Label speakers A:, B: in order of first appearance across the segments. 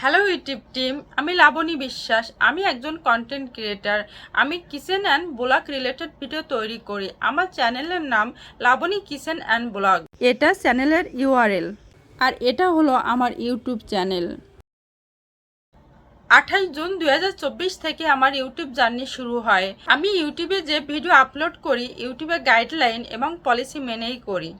A: Hello YouTube team, আমি লাবণী বিশ্বাস। আমি একজন কন্টেন্ট ক্রিয়েটার। আমি kitchen and blog related video তৈরি করি। আমার চ্যানেলের নাম লাবণী কিচেন অ্যান্ড ব্লগ। এটা চ্যানেলের ইউআরএল, আর এটা হলো আমার ইউটিউব চ্যানেল। 28 জুন 2024 থেকে আমার ইউটিউব জার্নি শুরু হয়। আমি ইউটিউবে যে ভিডিও আপলোড করি ইউটিউবের গাইডলাইন এবং পলিসি মেনেই করি।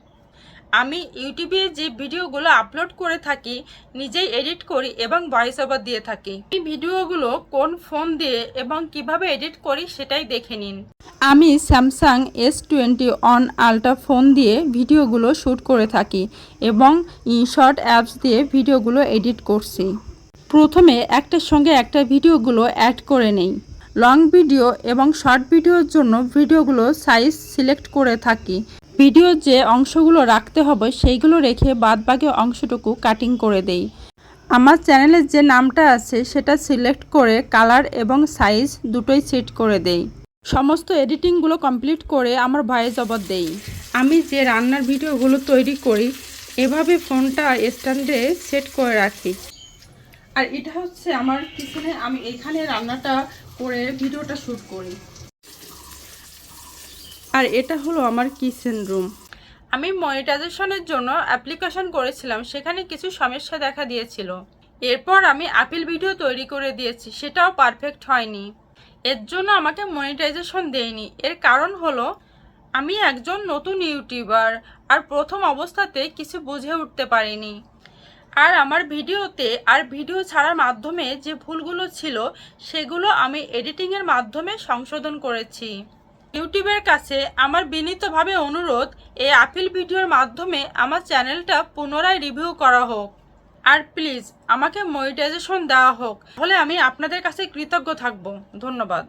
A: আমি ইউটিউবে যে ভিডিওগুলো আপলোড করে থাকি নিজেই এডিট করি এবং ভয়েস ওভার দিয়ে থাকি। এই ভিডিওগুলো কোন ফোন দিয়ে এবং কিভাবে এডিট করি সেটাই দেখে নিন। আমি স্যামসাং S21 আলট্রা ফোন দিয়ে ভিডিওগুলো শ্যুট করে থাকি এবং ইনশর্ট অ্যাপস দিয়ে ভিডিওগুলো এডিট করছি। প্রথমে একটার সঙ্গে একটা ভিডিওগুলো অ্যাড করে নেই। লং ভিডিও এবং শর্ট ভিডিওর জন্য ভিডিওগুলো সাইজ সিলেক্ট করে থাকি। ভিডিওর যে অংশগুলো রাখতে হবে সেইগুলো রেখে বাদবাকি অংশটুকু কাটিং করে দেই। আমার চ্যানেলের যে নামটা আছে সেটা সিলেক্ট করে কালার এবং সাইজ দুটোই সেট করে দেই। সমস্ত এডিটিংগুলো কমপ্লিট করে আমার ভয়েস ওভার দেই। আমি যে রান্নার ভিডিওগুলো তৈরি করি এভাবে ফোনটা স্ট্যান্ডে সেট করে রাখি। আর এটা হচ্ছে আমার কিচেনে, আমি এখানে রান্নাটা করে ভিডিওটা শ্যুট করি। আর এটা হলো আমার কিচেন রুম। আমি মনিটাইজেশনের জন্য অ্যাপ্লিকেশন করেছিলাম, সেখানে কিছু সমস্যা দেখা দিয়েছিল। এরপর আমি আপিল ভিডিও তৈরি করে দিয়েছি, সেটাও পারফেক্ট হয়নি। এর জন্য আমাকে মনিটাইজেশন দেয়নি। এর কারণ হলো আমি একজন নতুন ইউটিউবার, আর প্রথম অবস্থাতে কিছু বুঝে উঠতে পারিনি। আর আমার ভিডিওতে আর ভিডিও ছাড়ার মাধ্যমে যে ভুলগুলো ছিল সেগুলো আমি এডিটিংয়ের মাধ্যমে সংশোধন করেছি। ইউটিউবের কাছে আমার বিনীতভাবে অনুরোধ, এই আপিল ভিডিওর মাধ্যমে আমার চ্যানেলটা পুনরায় রিভিউ করা হোক। আর প্লিজ আমাকে মনিটাইজেশন দেওয়া হোক, তাহলে আমি আপনাদের কাছে কৃতজ্ঞ থাকব। ধন্যবাদ।